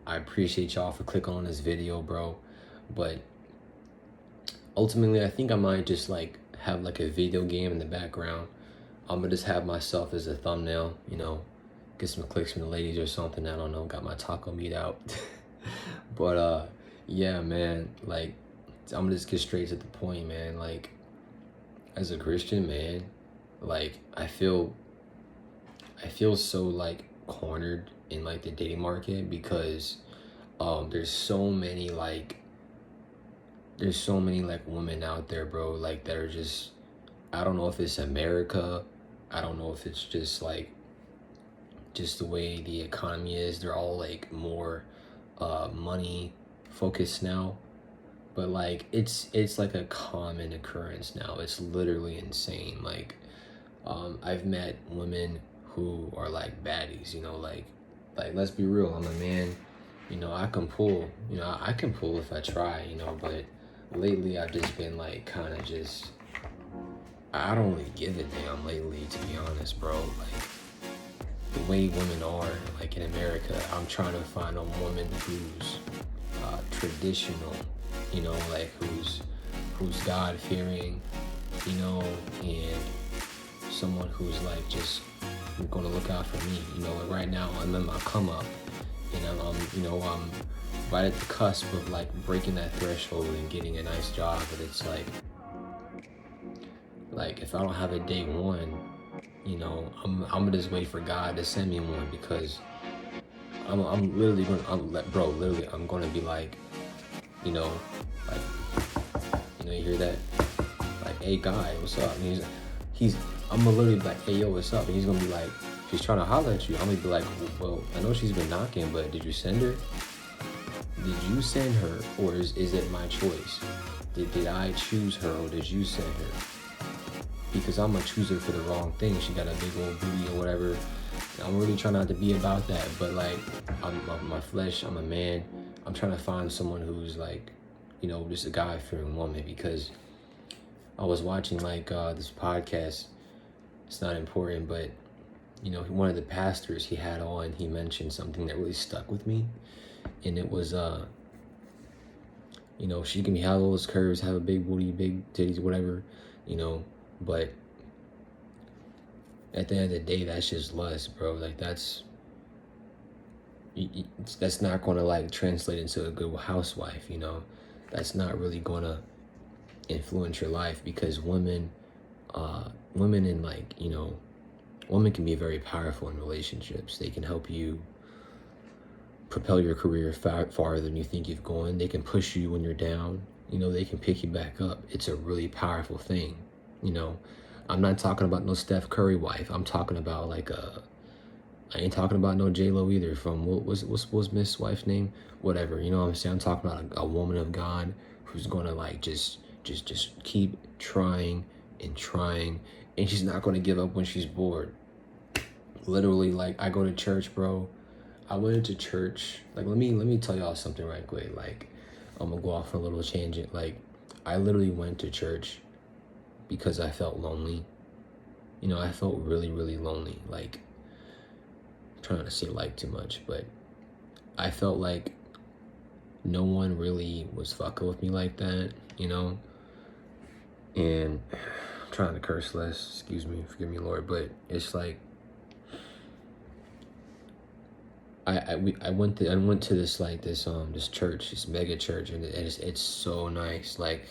I appreciate y'all for clicking on this video, bro. But ultimately, I think I might just like have like a video game in the background. I'm gonna just have myself as a thumbnail, you know, get some clicks from the ladies or something. I don't know, got my taco meat out. But yeah, man, like I'm gonna just get straight to the point, man. Like as a Christian, man, like I feel so like cornered in like the dating market because there's so many like women out there, bro, like that are just, I don't know if it's America, I don't know if it's just like just the way the economy is. They're all like more money focused now, but like it's like a common occurrence now. It's literally insane. Like I've met women who are like baddies, you know, like let's be real, I'm a man, you know, I can pull, you know, I can pull if I try, you know, but lately I've just been like kind of just, I don't really give a damn lately, to be honest, bro. Like the way women are, like in America, I'm trying to find a woman who's traditional, you know, like who's God-fearing, you know, and someone who's like just gonna look out for me, you know. Like right now I'm in my come up, and I'm you know, I'm right at the cusp of like breaking that threshold and getting a nice job. But it's like if I don't have a day one, you know, I'm gonna just wait for God to send me one, because I'm literally gonna I'm gonna be like, you know, like, you know, you hear that, like, hey guy, what's up? And I'm gonna literally be like, hey yo, what's up? And he's gonna be like, she's trying to holler at you. I'm gonna be like, well, I know she's been knocking, but did you send her? Did you send her, or is it my choice? Did I choose her, or did you send her? Because I'm gonna choose her for the wrong thing. She got a big old booty or whatever. I'm really trying not to be about that, but like, I'm my flesh, I'm a man. I'm trying to find someone who's like, you know, just a God-fearing woman, because I was watching like this podcast. It's not important, but you know, one of the pastors he had on, he mentioned something that really stuck with me, and it was you know, she can have all those curves, have a big booty, big titties, whatever, you know, but at the end of the day, that's just lust, bro. Like that's not gonna like translate into a good housewife, you know. That's not really gonna influence your life, because women in like, you know, women can be very powerful in relationships. They can help you propel your career farther than you think you've gone. They can push you when you're down, you know. They can pick you back up. It's a really powerful thing, you know. I'm not talking about no Steph Curry wife. I'm talking about like I ain't talking about no J-Lo either, from what's Miss wife's name, whatever, you know what I'm saying. I'm talking about a woman of God who's gonna like just keep trying and trying, and she's not gonna give up when she's bored. Literally, like, I go to church, bro. I went into church, like, let me tell y'all something right quick. Like, I'm gonna go off on a little tangent. Like, I literally went to church because I felt lonely. You know, I felt really, really lonely. Like, I'm trying to say like too much, but I felt like no one really was fucking with me like that, you know. And I'm trying to curse less, excuse me, forgive me, Lord, but it's like I went to this like this church, this mega church, and it's so nice. Like,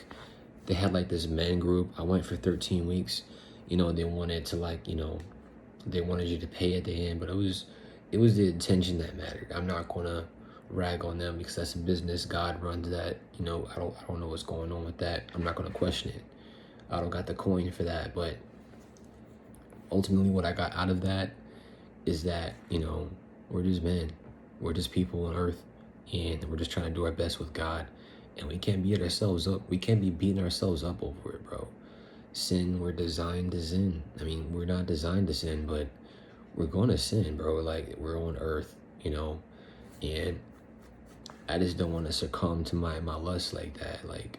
they had like this men group. I went for 13 weeks. You know, they wanted to like, you know, they wanted you to pay at the end, but it was the intention that mattered. I'm not gonna rag on them, because that's a business. God runs that. You know, I don't know what's going on with that. I'm not gonna question it. I don't got the coin for that. But ultimately, what I got out of that is that, you know, we're just men. We're just people on earth, and we're just trying to do our best with God. And we can't beat ourselves up. We can't be beating ourselves up over it, bro. Sin, we're designed to sin. I mean, we're not designed to sin, but we're going to sin, bro. Like, we're on earth, you know, and I just don't want to succumb to my lust like that, like,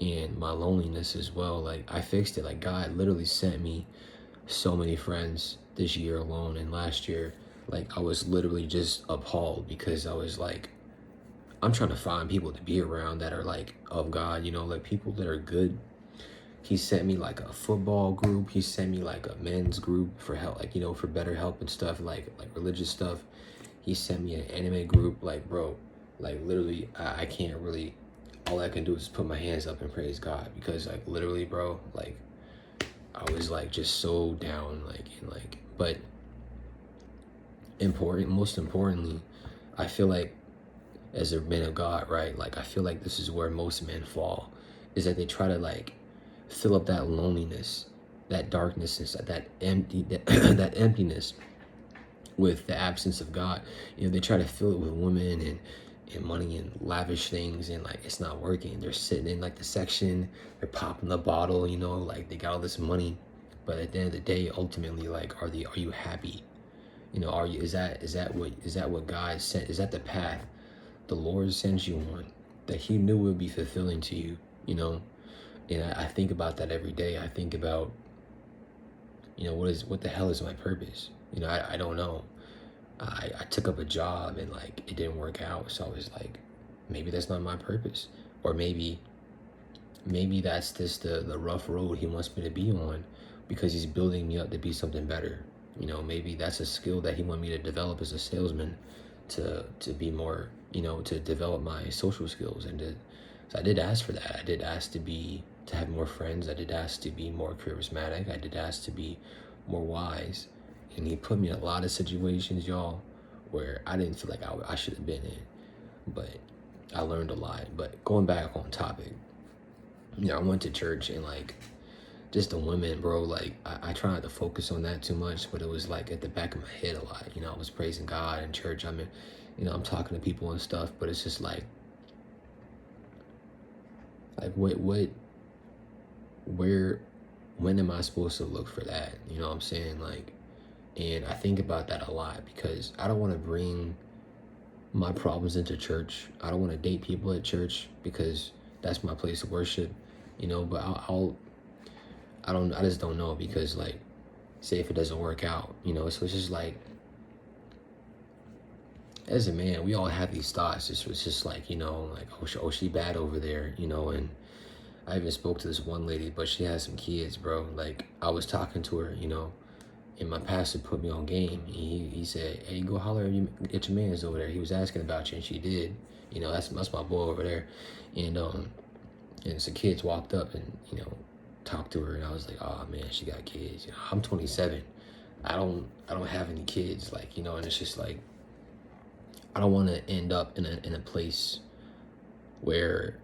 and my loneliness as well. Like, I fixed it. Like, God literally sent me so many friends this year alone, and last year. Like, I was literally just appalled, because I was like, I'm trying to find people to be around that are like of God, you know, like people that are good. He sent me like a football group. He sent me like a men's group for help, like, you know, for better help and stuff, like religious stuff. He sent me an anime group. Like, bro, like literally, I can't really. All I can do is put my hands up and praise God, because like literally, bro, like I was like just so down, like, and like, but most importantly, I feel like as a man of God, right? Like I feel like this is where most men fall, is that they try to like fill up that loneliness, that darkness, that empty, that emptiness with the absence of God. You know, they try to fill it with women and money and lavish things, and like it's not working. They're sitting in like the section, they're popping the bottle, you know, like they got all this money, but at the end of the day, ultimately, like, are you happy? You know, are you, is that what God sent? Is that the path the Lord sends you on, that He knew would be fulfilling to you? You know, and I think about that every day. I think about, you know, what the hell is my purpose? You know, I don't know. I took up a job and like it didn't work out, so I was like, maybe that's not my purpose, or maybe that's just the rough road He wants me to be on, because He's building me up to be something better. You know, maybe that's a skill that He want me to develop as a salesman, to be more, you know, to develop my social skills, and so I did ask for that. I did ask to have more friends. I did ask to be more charismatic. I did ask to be more wise. And He put me in a lot of situations, y'all, where I didn't feel like I should have been in. But I learned a lot. But going back on topic, you know, I went to church, and like just the women, bro, like I try not to focus on that too much, but it was like at the back of my head a lot. You know, I was praising God in church. I mean, you know, I'm talking to people and stuff, but it's just like where, when am I supposed to look for that? You know what I'm saying? Like, and I think about that a lot, because I don't want to bring my problems into church. I don't want to date people at church, because that's my place of worship, you know. But I just don't know, because like, say if it doesn't work out, you know. So it's just like, as a man, we all have these thoughts. It's just like, you know, like, oh, she bad over there, you know. And I even spoke to this one lady, but she has some kids, bro. Like, I was talking to her, you know, and my pastor put me on game. He said, hey, go holler at your mans over there. He was asking about you, and she did. You know, that's my boy over there. And some kids walked up and, you know, talked to her, and I was like, oh man, she got kids. You know, I'm 27. I don't have any kids, like, you know. And it's just like, I don't want to end up in a place where,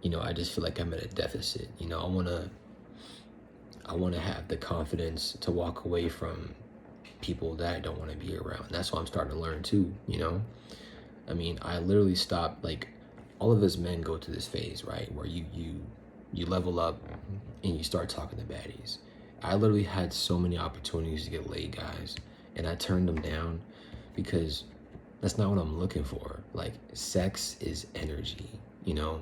you know, I just feel like I'm at a deficit. You know, I want to have the confidence to walk away from people that I don't want to be around. That's what I'm starting to learn too, you know. I mean, I literally stopped, like, all of us men go to this phase, right, where you level up and you start talking to baddies. I literally had so many opportunities to get laid, guys, and I turned them down, because that's not what I'm looking for. Like, sex is energy, you know.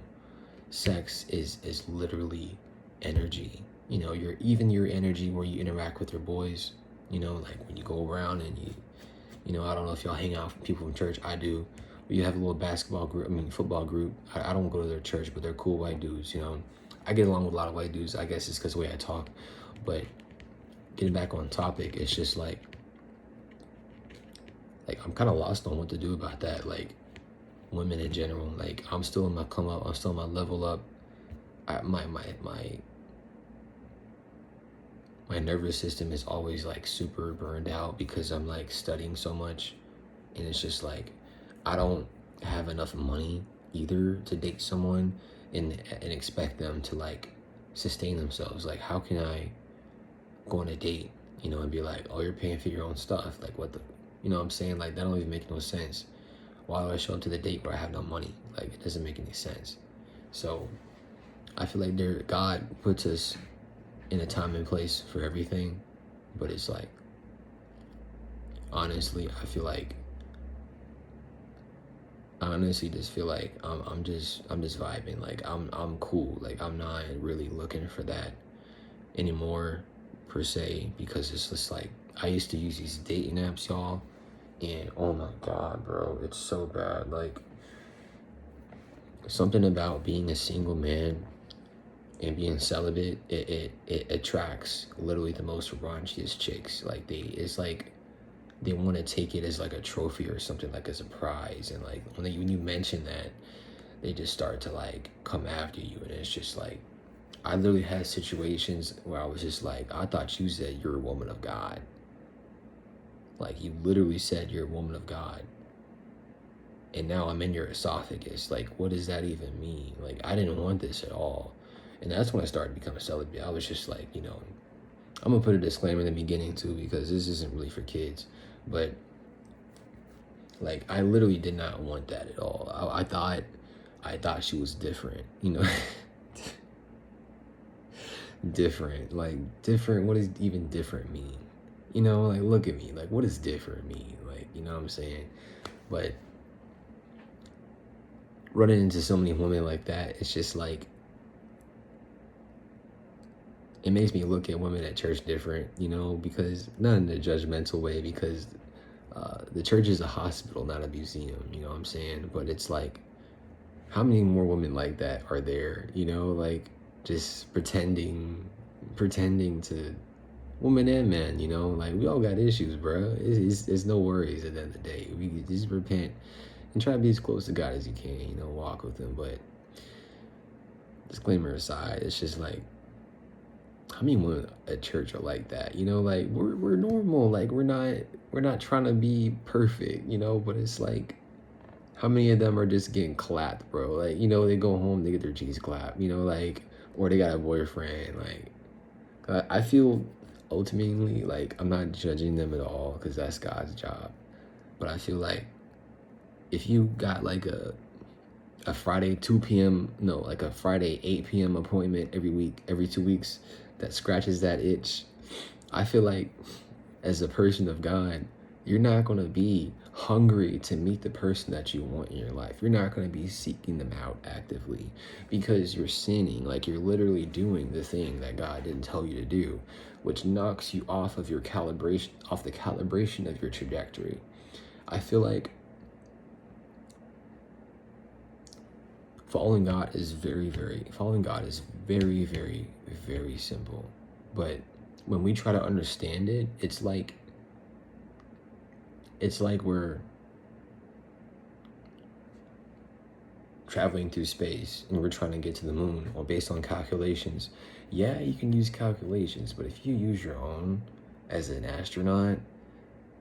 Sex is literally energy. You know, your energy where you interact with your boys, you know, like when you go around and you know, I don't know if y'all hang out with people from church. I do. But you have a little football group. I don't go to their church, but they're cool white dudes, you know. I get along with a lot of white dudes. I guess it's because the way I talk. But getting back on topic, it's just like I'm kind of lost on what to do about that. Like, women in general. Like, I'm still in my come up. I'm still in my level up. My nervous system is always like super burned out, because I'm like studying so much, and it's just like I don't have enough money either to date someone and expect them to like sustain themselves. Like, how can I go on a date, you know, and be like, oh, you're paying for your own stuff? Like, what the, you know what I'm saying? Like, that don't even make no sense. Why do I show up to the date where I have no money? Like, it doesn't make any sense. So I feel like God puts us in a time and place for everything, but it's like, honestly, I honestly just feel like I'm just vibing. Like, I'm cool. Like, I'm not really looking for that anymore per se, because it's just like, I used to use these dating apps, y'all, and oh my god, bro, it's so bad. Like, something about being a single man and being celibate, it attracts literally the most raunchiest chicks. Like it's like they want to take it as like a trophy or something, like as a prize. And like when you mention that, they just start to like come after you. And it's just like, I literally had situations where I was just like, I thought you said you're a woman of God. Like you literally said you're a woman of God. And now I'm in your esophagus. Like, what does that even mean? Like, I didn't want this at all. And that's when I started becoming celibate. I was just like, I'm gonna put a disclaimer in the beginning too, because this isn't really for kids. But like, I literally did not want that at all. I thought she was different, different. Like, different, what does even different mean? Like, look at me. Like, what does different mean? Like, you know what I'm saying? But running into so many women like that, it's just like, it makes me look at women at church different, because not in a judgmental way, because the church is a hospital, not a museum, you know what I'm saying? But it's like, how many more women like that are there, like just pretending to, women and men, like we all got issues, bro. It's no worries at the end of the day. We just repent and try to be as close to God as you can, walk with him. But disclaimer aside, it's just like, how many women at church are like that? Like we're normal. Like we're not trying to be perfect, but it's like, how many of them are just getting clapped, bro? Like, they go home, they get their cheeks clapped, like, or they got a boyfriend. Like, I feel ultimately like I'm not judging them at all, because that's God's job. But I feel like if you got like a Friday 2 p.m. no, like a Friday 8 p.m. appointment every week, every 2 weeks, that scratches that itch, I feel like as a person of God, you're not going to be hungry to meet the person that you want in your life. You're not going to be seeking them out actively, because you're sinning. Like, you're literally doing the thing that God didn't tell you to do, which knocks you off of your calibration, off the calibration of your trajectory. I feel like following God is very, very simple. But when we try to understand it, it's like we're traveling through space and we're trying to get to the moon, or based on calculations. Yeah, you can use calculations, but if you use your own as an astronaut,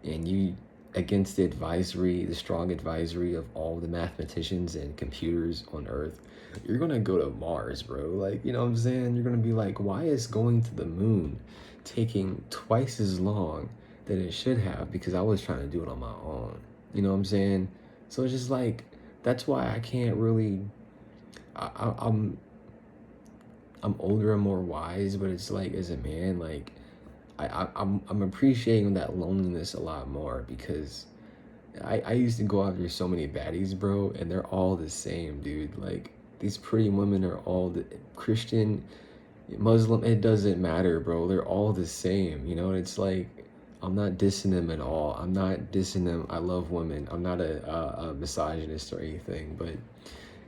and you, against the strong advisory of all the mathematicians and computers on Earth, you're gonna go to Mars, bro. Like, you know what I'm saying? You're gonna be like, why is going to the moon taking twice as long than it should have? Because I was trying to do it on my own. You know what I'm saying? So it's just like, that's why I can't really. I'm older and more wise, but it's like, as a man, like, I'm appreciating that loneliness a lot more, because I used to go after so many baddies, bro, and they're all the same, dude. Like, these pretty women are all the Christian, Muslim, it doesn't matter, bro. They're all the same, It's like, I'm not dissing them at all. I'm not dissing them. I love women. I'm not a misogynist or anything, but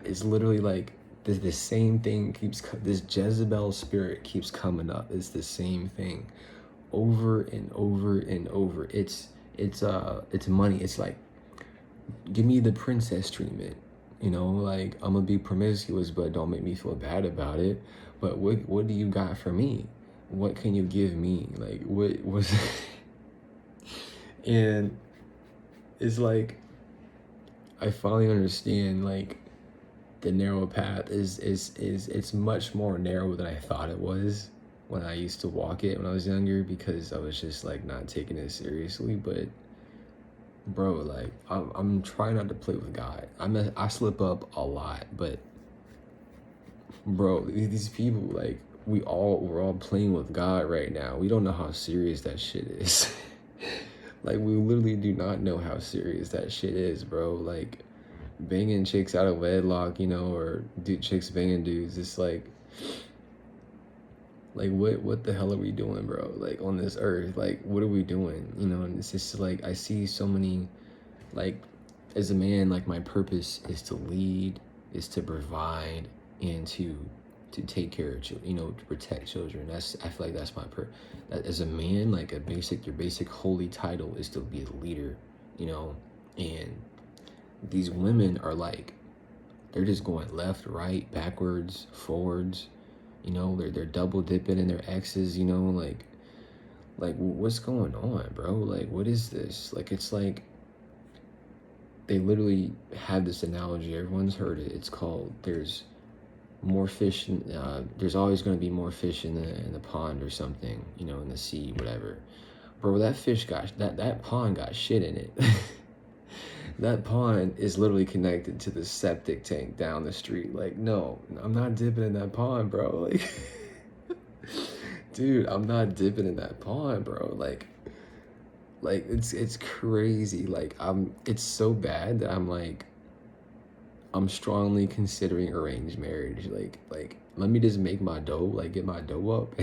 it's literally like the same thing this Jezebel spirit keeps coming up. It's the same thing over and over and over. It's money. It's like, give me the princess treatment, like, I'm gonna be promiscuous, but don't make me feel bad about it. But what do you got for me? What can you give me? Like, what was and it's like, I finally understand, like, the narrow path is it's much more narrow than I thought it was when I used to walk it when I was younger, because I was just like not taking it seriously. But bro, like, I'm trying not to play with God. I slip up a lot, but bro, these people, like, we're all playing with God right now. We don't know how serious that shit is. Like, we literally do not know how serious that shit is, bro. Like, banging chicks out of wedlock, or chicks banging dudes. It's like what the hell are we doing, bro? Like, on this earth, like, what are we doing? And it's just like, I see so many, like, as a man, like, my purpose is to lead is to provide and to take care of children, to protect children. I feel like that's that as a man, like your basic holy title is to be a leader, and these women are like, they're just going left, right, backwards, forwards, they're double dipping in their exes, like what's going on, bro? Like, what is this? Like, it's like they literally have this analogy, everyone's heard it, it's called, there's more fish, there's always going to be more fish in the pond or something, in the sea, whatever. Bro, that pond got shit in it. That pond is literally connected to the septic tank down the street. Like, no, I'm not dipping in that pond, bro. Like, dude, I'm not dipping in that pond, bro. Like it's crazy. Like, it's so bad that I'm strongly considering arranged marriage. Like let me just make my dough, like get my dough up,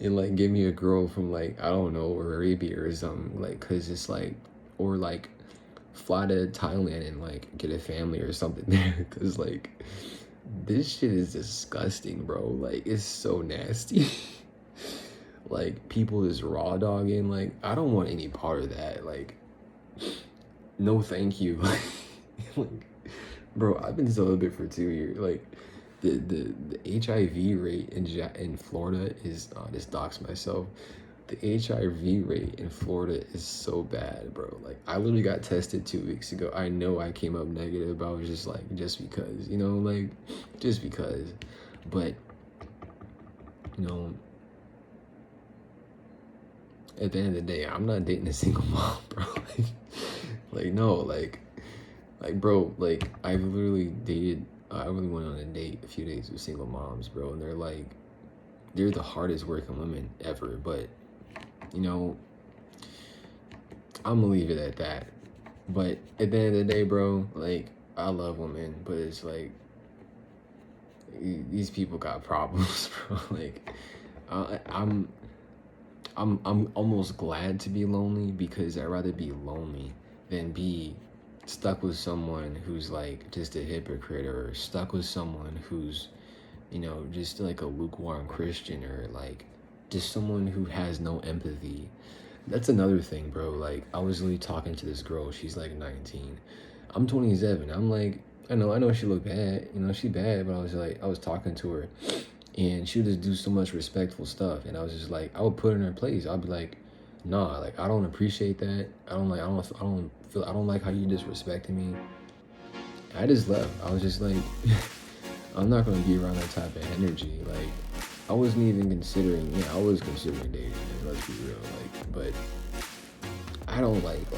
and like give me a girl from, like, I don't know, Arabia or something, like, cause it's like, or like fly to Thailand and like get a family or something there, cause like this shit is disgusting, bro. Like, it's so nasty. Like, people is raw dogging. Like, I don't want any part of that. Like, no thank you. Like, bro, I've been celibate for 2 years. Like, the HIV rate in Florida is, just dox myself. The HIV rate in Florida is so bad, bro. Like, I literally got tested 2 weeks ago. I know I came up negative, but I was just like, just because, like, just because. But, at the end of the day, I'm not dating a single mom, bro. Like, no, like, bro, like, I've literally dated, I really went on a date a few days with single moms, bro, and they're the hardest working women ever, but, I'm gonna leave it at that. But at the end of the day, bro, like, I love women, but it's like, these people got problems, bro. Like, I'm almost glad to be lonely, because I'd rather be lonely than be stuck with someone who's like just a hypocrite, or stuck with someone who's, just like a lukewarm Christian, or like just someone who has no empathy. That's another thing, bro. Like, I was really talking to this girl. She's like 19. I'm 27. I'm like, I know she looked bad. She's bad, but I was talking to her, and she would just do so much respectful stuff, and I was just like, I would put her in her place. I'd be like, nah, like, I don't appreciate that. I don't like how you disrespected me. I just left. I was just like, I'm not gonna be around that type of energy. Like, I wasn't even considering. Yeah, I was considering dating. Let's be real. Like, but I don't like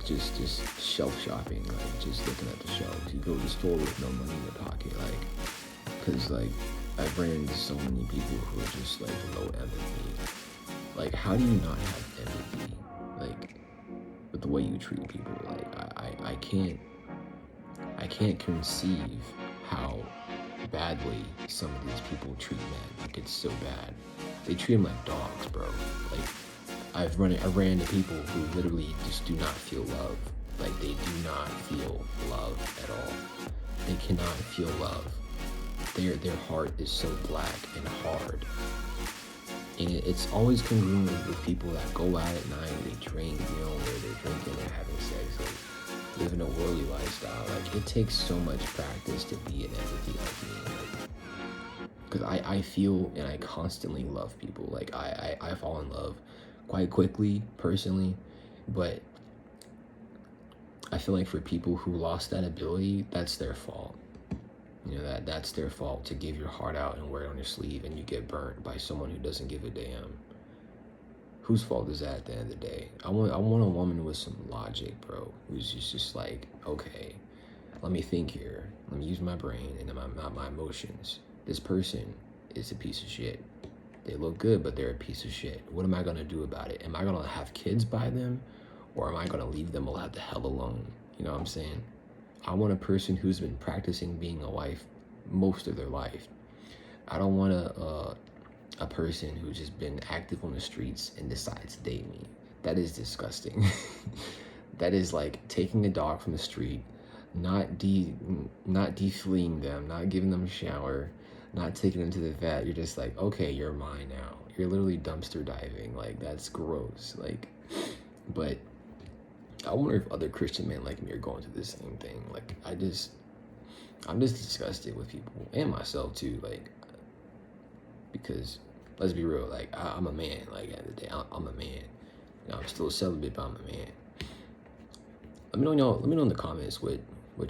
just shelf shopping. Like, just looking at the shelves. You go to the store with no money in your pocket. Like, cause like I've ran into so many people who are just like low empathy. Like, how do you not have empathy? Like, with the way you treat people. Like, I can't conceive how badly some of these people treat men. Like, it's so bad. They treat them like dogs, bro. Like, I've ran into people who literally just do not feel love. Like, they do not feel love at all. They cannot feel love. Their heart is so black and hard. And it's always congruent with people that go out at night, they drink, where they're drinking, they're having sex, like, living a worldly lifestyle. Like, it takes so much practice to be an empathy like me. Like, because I feel and I constantly love people. Like, I fall in love quite quickly, personally, but I feel like for people who lost that ability, that's their fault. That's their fault, to give your heart out and wear it on your sleeve, and you get burnt by someone who doesn't give a damn. Whose fault is that at the end of the day? I want a woman with some logic, bro, who's just like, okay, let me think here. Let me use my brain and my emotions. This person is a piece of shit. They look good, but they're a piece of shit. What am I gonna do about it? Am I gonna have kids by them, or am I gonna leave them all the hell alone? You know what I'm saying? I want a person who's been practicing being a wife most of their life. I don't want a person who's just been active on the streets and decides to date me. That is disgusting. That is like taking a dog from the street not defleeing them, not giving them a shower, not taking them to the vet. You're just like, okay, you're mine now. You're literally dumpster diving. Like, that's gross. Like, but I wonder if other Christian men like me are going through the same thing. Like, I'm just disgusted with people and myself too. Like, because let's be real. Like, I'm a man. Like, at the end of the day, I'm a man. You know, I'm still celibate, but I'm a man. Let me know, y'all. Let me know in the comments what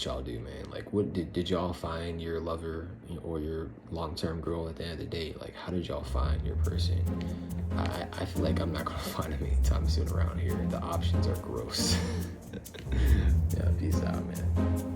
y'all do, man. Like, what did y'all find your lover or your long-term girl at the end of the day? Like, how did y'all find your person? I feel like I'm not gonna find him anytime soon around here. The options are gross. Yeah, peace out, man.